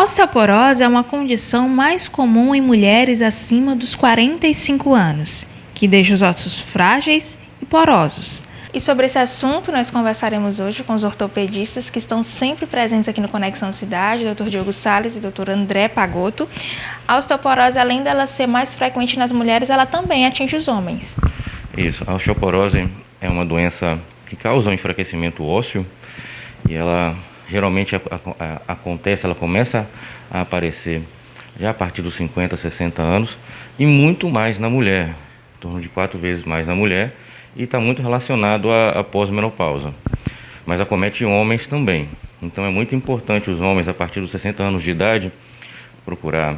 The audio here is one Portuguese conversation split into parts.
osteoporose é uma condição mais comum em mulheres acima dos 45 anos, que deixa os ossos frágeis e porosos. E sobre esse assunto nós conversaremos hoje com os ortopedistas que estão sempre presentes aqui no Conexão Cidade, Dr. Diogo Salles e Dr. André Pagotto. A osteoporose, além dela ser mais frequente nas mulheres, ela também atinge os homens. Isso, a osteoporose é uma doença que causa um enfraquecimento ósseo e ela geralmente acontece, ela começa a aparecer já a partir dos 50, 60 anos e muito mais na mulher, em torno de 4 vezes mais na mulher, e está muito relacionado à pós-menopausa, mas acomete homens também. Então é muito importante os homens, a partir dos 60 anos de idade, procurar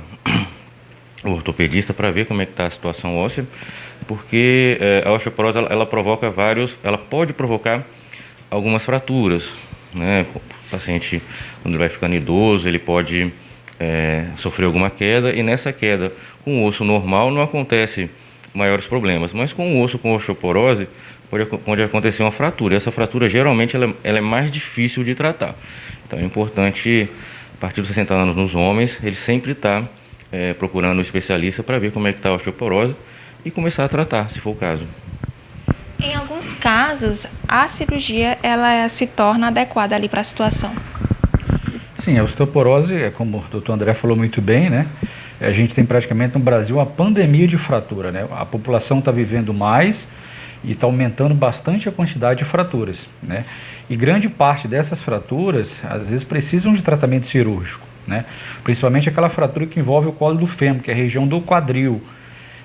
o ortopedista para ver como é que está a situação óssea, porque a osteoporose ela pode provocar algumas fraturas, né? O paciente, quando ele vai ficando idoso, ele pode sofrer alguma queda, e nessa queda, com o osso normal, não acontece maiores problemas, mas com o osso com osteoporose pode acontecer uma fratura. Essa fratura geralmente ela é mais difícil de tratar. Então é importante, a partir dos 60 anos nos homens, ele sempre está procurando um especialista para ver como é que está a osteoporose e começar a tratar, se for o caso. Em alguns casos, a cirurgia ela se torna adequada ali para a situação. Sim, a osteoporose, como o Dr. André falou muito bem, né? A gente tem praticamente no Brasil uma pandemia de fratura, né? A população está vivendo mais e está aumentando bastante a quantidade de fraturas, né? E grande parte dessas fraturas, às vezes, precisam de tratamento cirúrgico, né? Principalmente aquela fratura que envolve o colo do fêmur, que é a região do quadril.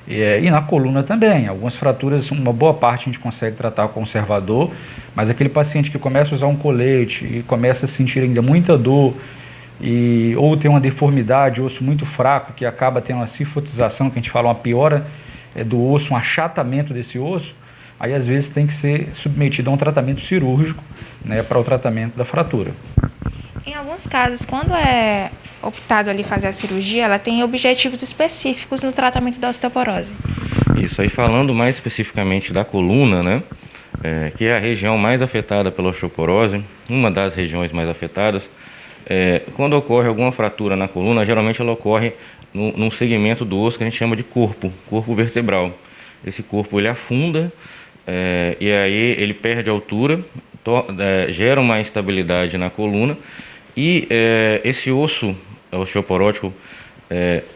E na coluna também. Algumas fraturas, uma boa parte a gente consegue tratar com conservador, mas aquele paciente que começa a usar um colete e começa a sentir ainda muita dor, ou tem uma deformidade, osso muito fraco, que acaba tendo uma cifotização, que a gente fala uma piora do osso, um achatamento desse osso, aí às vezes tem que ser submetido a um tratamento cirúrgico, né, para o tratamento da fratura. Em alguns casos, quando é optado ali fazer a cirurgia, ela tem objetivos específicos no tratamento da osteoporose. Isso aí, falando mais especificamente da coluna, né, que é a região mais afetada pela osteoporose, uma das regiões mais afetadas. Quando ocorre alguma fratura na coluna, geralmente ela ocorre num segmento do osso que a gente chama de corpo vertebral. Esse corpo ele afunda e aí ele perde altura, gera uma instabilidade na coluna e esse osso osteoporótico,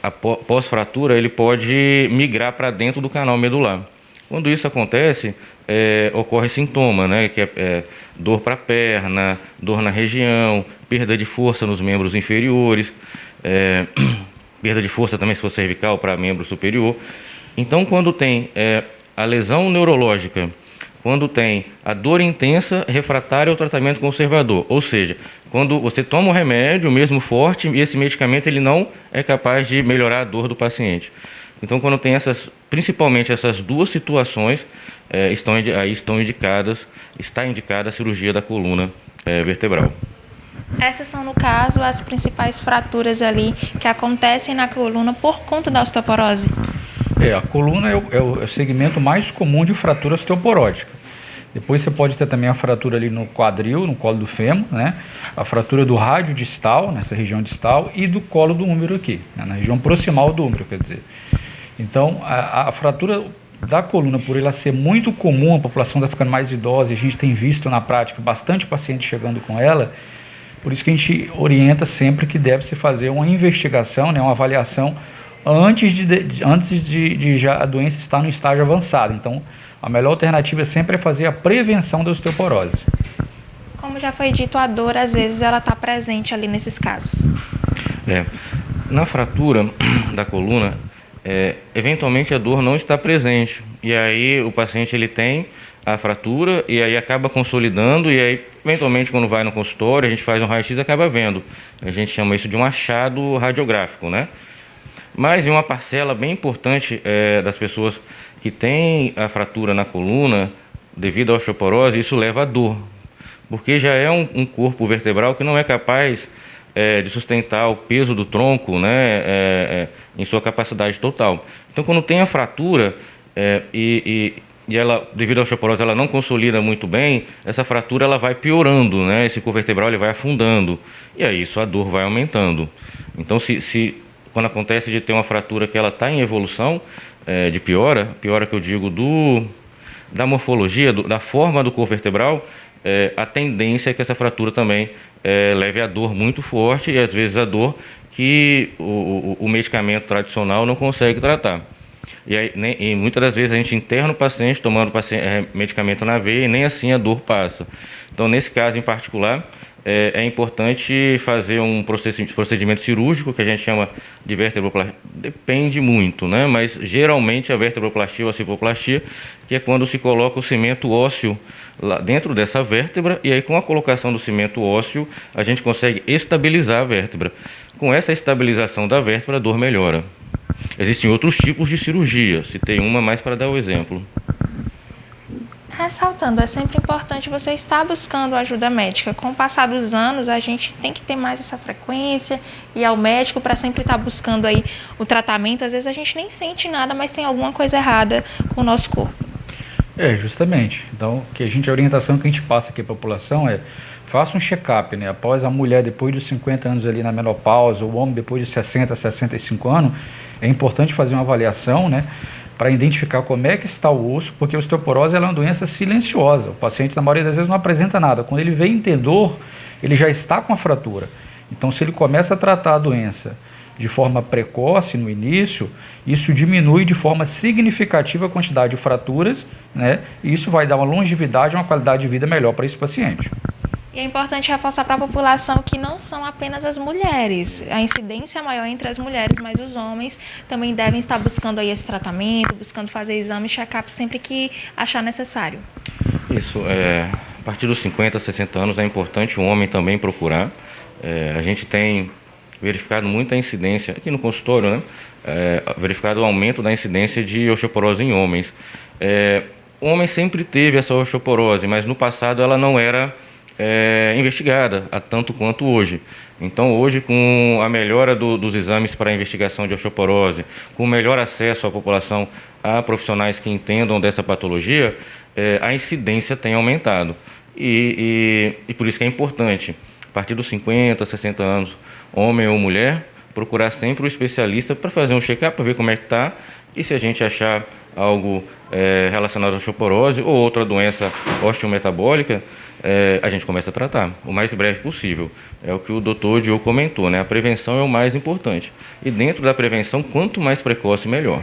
após fratura, ele pode migrar para dentro do canal medular. Quando isso acontece, ocorre sintoma, né, que é dor para a perna, dor na região, perda de força nos membros inferiores, perda de força também se for cervical para membro superior. Então, quando tem a lesão neurológica, quando tem a dor intensa refratária ao tratamento conservador, ou seja, quando você toma um remédio, mesmo forte, e esse medicamento ele não é capaz de melhorar a dor do paciente. Então, quando tem principalmente essas duas situações, está indicada a cirurgia da coluna vertebral. Essas são, no caso, as principais fraturas ali que acontecem na coluna por conta da osteoporose? A coluna é o segmento mais comum de fratura osteoporótica. Depois você pode ter também a fratura ali no quadril, no colo do fêmur, né? A fratura do rádio distal, nessa região distal, e do colo do úmero aqui, né? Na região proximal do úmero, quer dizer. Então, a fratura da coluna, por ela ser muito comum, a população está ficando mais idosa, e a gente tem visto na prática bastante paciente chegando com ela, por isso que a gente orienta sempre que deve-se fazer uma investigação, né? Uma avaliação antes de já a doença estar no estágio avançado. Então, a melhor alternativa sempre é fazer a prevenção da osteoporose. Como já foi dito, a dor, às vezes, ela está presente ali nesses casos. Na fratura da coluna, eventualmente a dor não está presente. E aí o paciente ele tem a fratura e aí acaba consolidando e aí, eventualmente, quando vai no consultório, a gente faz um raio-x e acaba vendo. A gente chama isso de um achado radiográfico, né? Mas em uma parcela bem importante das pessoas que têm a fratura na coluna, devido à osteoporose, isso leva à dor, porque já é um corpo vertebral que não é capaz de sustentar o peso do tronco, né, em sua capacidade total. Então, quando tem a fratura e ela, devido à osteoporose, ela não consolida muito bem, essa fratura ela vai piorando, né, esse corpo vertebral ele vai afundando, e aí isso a dor vai aumentando. Então, quando acontece de ter uma fratura que ela está em evolução, de piora que eu digo da morfologia, da forma do corpo vertebral, a tendência é que essa fratura também leve a dor muito forte e às vezes a dor que o medicamento tradicional não consegue tratar. E muitas das vezes a gente interna o paciente tomando medicamento na veia e nem assim a dor passa. Então, nesse caso em particular, é importante fazer um procedimento cirúrgico, que a gente chama de vertebroplastia. Depende muito, né? Mas geralmente a vertebroplastia ou a cipoplastia, que é quando se coloca o cimento ósseo lá dentro dessa vértebra, e aí com a colocação do cimento ósseo, a gente consegue estabilizar a vértebra. Com essa estabilização da vértebra, a dor melhora. Existem outros tipos de cirurgia, citei uma mais para dar o exemplo. Ressaltando, é sempre importante você estar buscando ajuda médica. Com o passar dos anos, a gente tem que ter mais essa frequência, ir ao médico para sempre estar buscando aí o tratamento. Às vezes a gente nem sente nada, mas tem alguma coisa errada com o nosso corpo. Justamente. Então, a orientação que a gente passa aqui para a população é: faça um check-up, né? Após a mulher, depois dos 50 anos ali na menopausa, o homem depois de 60, 65 anos, é importante fazer uma avaliação, né? Para identificar como é que está o osso, porque a osteoporose ela é uma doença silenciosa. O paciente, na maioria das vezes, não apresenta nada. Quando ele vem ter dor, ele já está com a fratura. Então, se ele começa a tratar a doença de forma precoce no início, isso diminui de forma significativa a quantidade de fraturas, né? E isso vai dar uma longevidade, uma qualidade de vida melhor para esse paciente. E é importante reforçar para a população que não são apenas as mulheres. A incidência é maior entre as mulheres, mas os homens também devem estar buscando aí esse tratamento, buscando fazer exames, check-up sempre que achar necessário. Isso, a partir dos 50, 60 anos é importante o homem também procurar. A gente tem verificado muita incidência, aqui no consultório, né? Verificado o aumento da incidência de osteoporose em homens. O homem sempre teve essa osteoporose, mas no passado ela não era investigada a tanto quanto hoje. Então, hoje, com a melhora dos exames para a investigação de osteoporose, com o melhor acesso à população a profissionais que entendam dessa patologia, a incidência tem aumentado. E por isso que é importante, a partir dos 50, 60 anos, homem ou mulher, procurar sempre o especialista para fazer um check-up, para ver como é que está, e se a gente achar algo relacionado à osteoporose ou outra doença osteometabólica, a gente começa a tratar o mais breve possível. É o que o doutor Diogo comentou, né? A prevenção é o mais importante. E dentro da prevenção, quanto mais precoce, melhor.